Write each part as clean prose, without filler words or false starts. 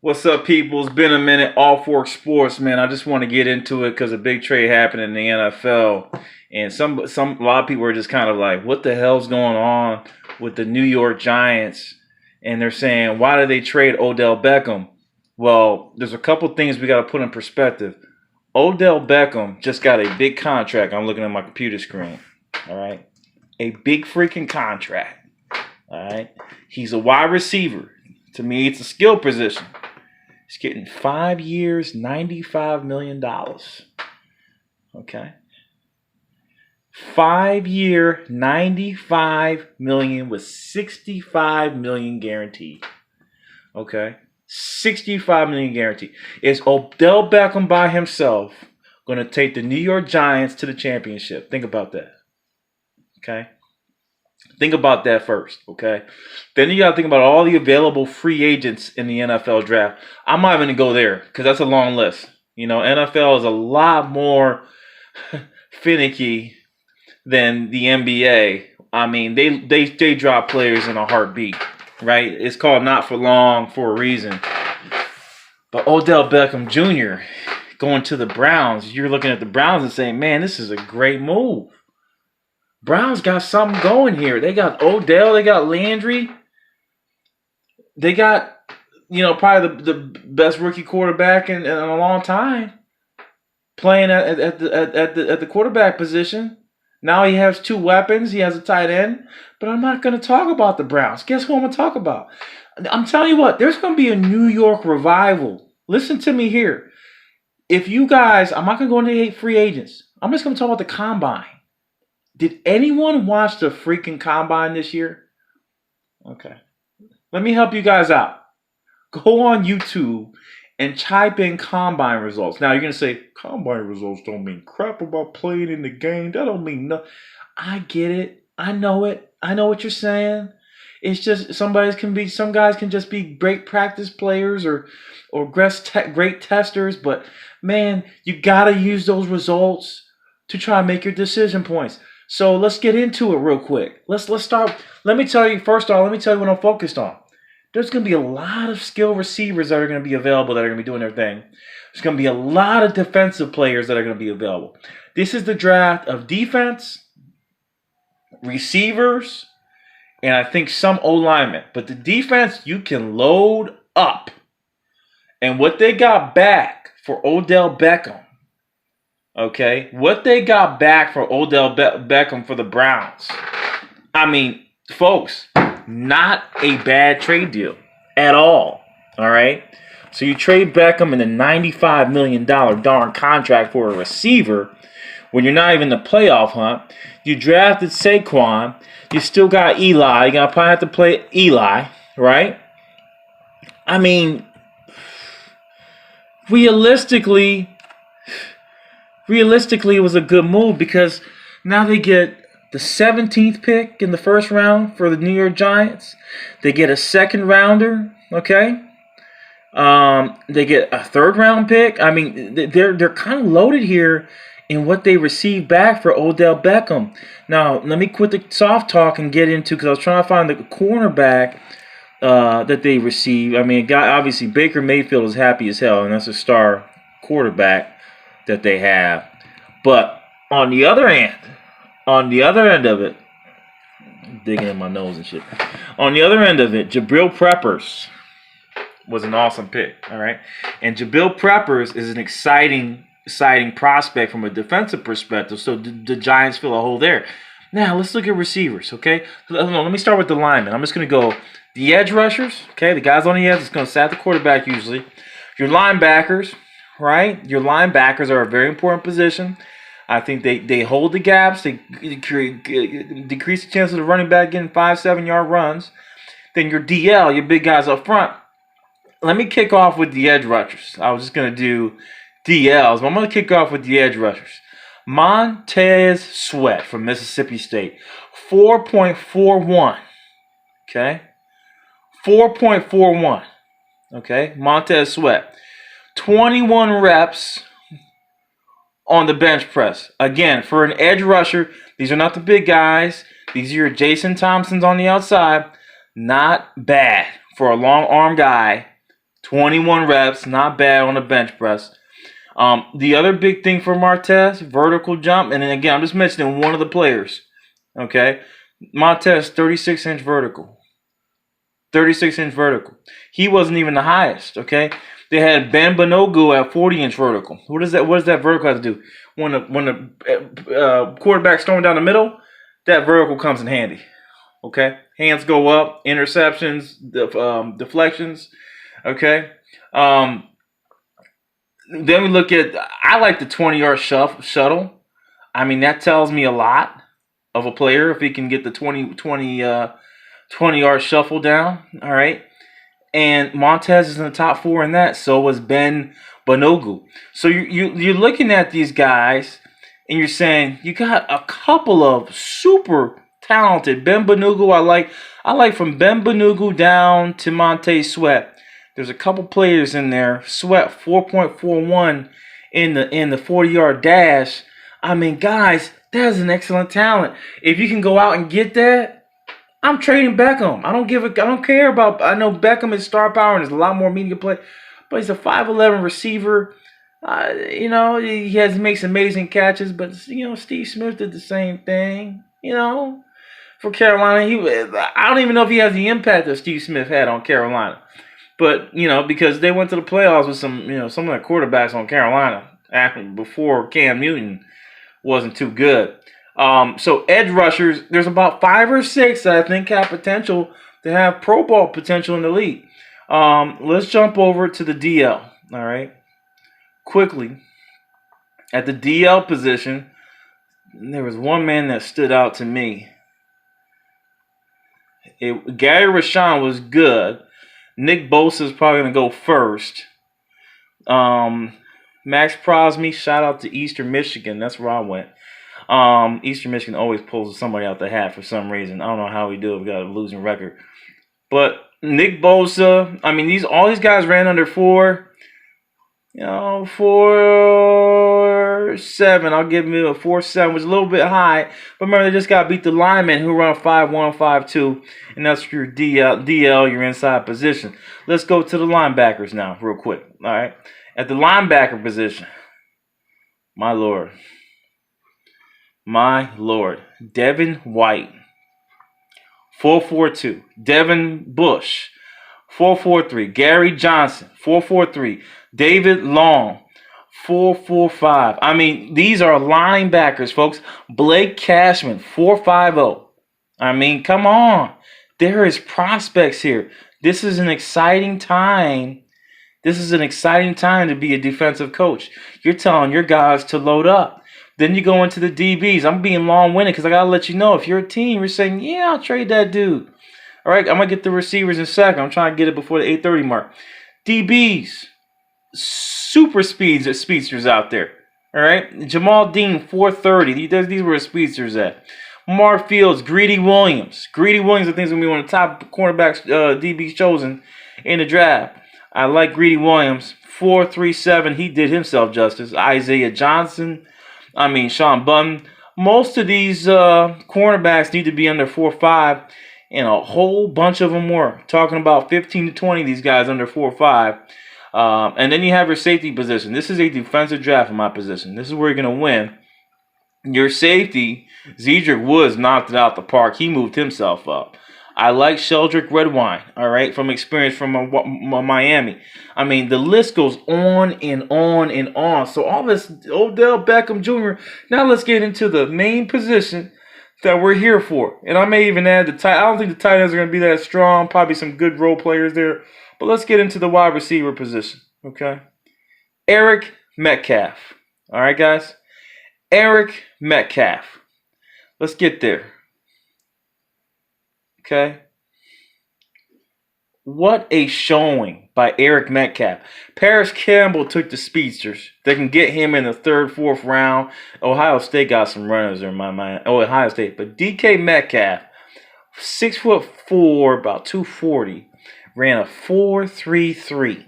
What's up, people? It's been a minute. All Fork Sports, man. I just want to get into it because a big trade happened in the NFL, and a lot of people are just kind of like, "What the hell's going on with the New York Giants?" And they're saying, "Why did they trade Odell Beckham?" Well, there's a couple things we got to put in perspective. Odell Beckham just got a big contract. I'm looking at my computer screen. All right, a big freaking contract. All right, he's a wide receiver. To me, it's a skill position. He's getting 5 years, $95 million. Okay. 5-year, $95 million with $65 million guaranteed. Okay. $65 million guaranteed. Is Odell Beckham by himself going to take the New York Giants to the championship? Think about that. Okay. Think about that first, okay? Then you got to think about all the available free agents in the NFL draft. I'm not even going to go there because that's a long list. You know, NFL is a lot more finicky than the NBA. I mean, they drop players in a heartbeat, right? It's called not for long for a reason. But Odell Beckham Jr. going to the Browns, you're looking at the Browns and saying, man, this is a great move. Browns got something going here. They got Odell. They got Landry. They got, probably the best rookie quarterback in a long time playing at the quarterback position. Now he has two weapons. He has a tight end. But I'm not going to talk about the Browns. Guess who I'm going to talk about? I'm telling you what, there's going to be a New York revival. Listen to me here. If you guys, I'm not going to go into free agents. I'm just going to talk about the combine. Did anyone watch the freaking combine this year? Okay. Let me help you guys out. Go on YouTube and type in combine results. Now, you're going to say, combine results don't mean crap about playing in the game. That don't mean nothing. I get it. I know it. I know what you're saying. It's just some guys can just be great practice players or great testers. But, man, you got to use those results to try and make your decision points. So let's get into it real quick. Let's start. Let me tell you what I'm focused on. There's going to be a lot of skill receivers that are going to be available that are going to be doing their thing. There's going to be a lot of defensive players that are going to be available. This is the draft of defense, receivers, and I think some O-linemen. But the defense, you can load up. And what they got back for Odell Beckham, okay, what they got back for Odell Beckham for the Browns. I mean, folks, not a bad trade deal at all. All right? So you trade Beckham in a $95 million darn contract for a receiver when you're not even in the playoff hunt. You drafted Saquon. You still got Eli. You're going to probably have to play Eli, right? I mean, realistically, it was a good move because now they get the 17th pick in the first round for the New York Giants. They get a second rounder, okay? They get a third round pick. I mean, they're kind of loaded here in what they received back for Odell Beckham. Now, let me quit the soft talk and get into, because I was trying to find the cornerback that they received. I mean, obviously Baker Mayfield is happy as hell, and that's a star quarterback that they have. But on the other end of it, I'm digging in my nose and shit. On the other end of it, Jabril Peppers was an awesome pick. All right, and Jabril Peppers is an exciting prospect from a defensive perspective. So the Giants fill a hole there. Now let's look at receivers. Okay, let me start with the linemen. I'm just gonna go the edge rushers. Okay, the guys on the edge is gonna sack the quarterback usually. Your linebackers. Right? Your linebackers are a very important position. I think they hold the gaps. They decrease the chance of the running back getting 5-7 yard runs. Then your DL, your big guys up front. Let me kick off with the edge rushers. I was just going to do DLs, but I'm going to kick off with the edge rushers. Montez Sweat from Mississippi State. 4.41. Okay? 4.41. Okay? Montez Sweat. 21 reps on the bench press. Again, for an edge rusher, these are not the big guys. These are your Jason Thompsons on the outside. Not bad for a long arm guy 21 reps, not bad on the bench press. The other big thing for Martez, vertical jump, and then again, I'm just mentioning one of the players. Okay, Martez, 36-inch vertical. 36-inch vertical. He wasn't even the highest. Okay, they had Ben Banogu at 40-inch vertical. What does that vertical have to do? When the quarterback's throwing down the middle, that vertical comes in handy. Okay, hands go up, interceptions, deflections. Okay. Then we look at, I like the 20-yard shuttle. I mean, that tells me a lot of a player if he can get the 20-yard shuffle down. All right. And Montez is in the top 4 in that. So was Ben Banogu. So you're looking at these guys and you're saying you got a couple of super talented. Ben Banogu, I like from Ben Banogu down to Montez Sweat. There's a couple players in there. Sweat 4.41 in the 40-yard dash. I mean, guys, that's an excellent talent. If you can go out and get that, I'm trading Beckham. I don't care about. I know Beckham is star power and there's a lot more media play, but he's a 5'11 receiver. He makes amazing catches. But Steve Smith did the same thing. For Carolina, I don't even know if he has the impact that Steve Smith had on Carolina. But, because they went to the playoffs with some of the quarterbacks on Carolina before Cam Newton wasn't too good. So edge rushers, there's about 5 or 6 that I think have potential to have Pro Bowl potential in the league. Let's jump over to the DL, all right? Quickly, at the DL position, there was one man that stood out to me. Gary Rashawn was good. Nick Bosa is probably going to go first. Max Crosby, shout out to Eastern Michigan. That's where I went. Eastern Michigan always pulls somebody out the hat for some reason. I don't know how we do it. We got a losing record. But Nick Bosa, I mean, all these guys ran under 4. 4.7. I'll give him a 4.7, which is a little bit high. But remember, they just got to beat the linemen who run 5.1, 5.2, and that's your DL, your inside position. Let's go to the linebackers now, real quick. All right, at the linebacker position, my lord, Devin White, 4.42. Devin Bush, 4.43. Gary Johnson, 4.43. David Long, 4.45. I mean, these are linebackers, folks. Blake Cashman, 4.50. I mean, come on. There is prospects here. This is an exciting time. This is an exciting time to be a defensive coach. You're telling your guys to load up. Then you go into the DBs. I'm being long-winded because I got to let you know, if you're a team, you're saying, yeah, I'll trade that dude. All right, I'm going to get the receivers in a second. I'm trying to get it before the 8:30 mark. DBs. Super speedsters out there. All right, Jamal Dean, 4.30. These were speedsters at. Mark Fields, Greedy Williams. I think is going to be one of the top cornerbacks DBs chosen in the draft. I like Greedy Williams, 4.37. He did himself justice. Isaiah Johnson. Sean Button. Most of these cornerbacks need to be under 4.5, and a whole bunch of them were. Talking about 15 to 20 of these guys under 4.5. And then you have your safety position. This is a defensive draft in my position. This is where you're going to win. Your safety, Zedric Woods knocked it out the park. He moved himself up. I like Sheldrick Redwine, all right, from experience from Miami. I mean, the list goes on and on and on. So all this Odell Beckham Jr., now let's get into the main position that we're here for. And I may even add the tight. I don't think the tight ends are going to be that strong. Probably some good role players there. But let's get into the wide receiver position, okay? Eric Metcalf. All right, guys? Eric Metcalf. Let's get there. Okay? What a showing by Eric Metcalf. Paris Campbell took the speedsters. They can get him in the 3rd, 4th round. Ohio State got some runners in my mind. Ohio State. But DK Metcalf, 6'4", about 240. Ran a 4.33.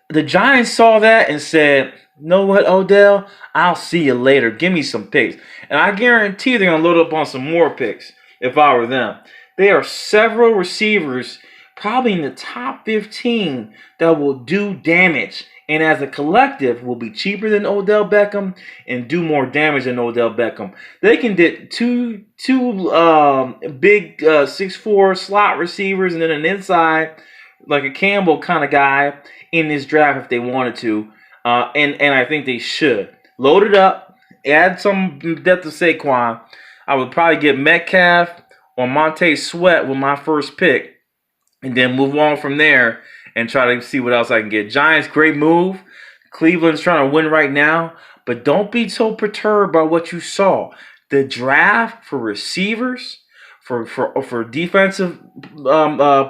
The Giants saw that and said, know what, Odell? I'll see you later. Give me some picks. And I guarantee they're going to load up on some more picks if I were them. There are several receivers probably in the top 15 that will do damage. And as a collective, will be cheaper than Odell Beckham and do more damage than Odell Beckham. They can get two big 6'4" slot receivers and then an inside, like a Campbell kind of guy in this draft if they wanted to. And I think they should. Load it up, add some depth to Saquon. I would probably get Metcalf or Montez Sweat with my first pick, and then move on from there and try to see what else I can get. Giants, great move. Cleveland's trying to win right now, but don't be so perturbed by what you saw. The draft for receivers, for defensive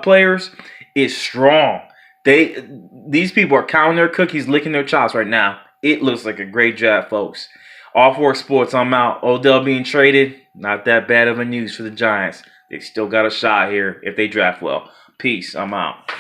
players, is strong. These people are counting their cookies, licking their chops right now. It looks like a great draft, folks. All for sports. I'm out. Odell being traded, not that bad of a news for the Giants. They still got a shot here if they draft well. Peace. I'm out.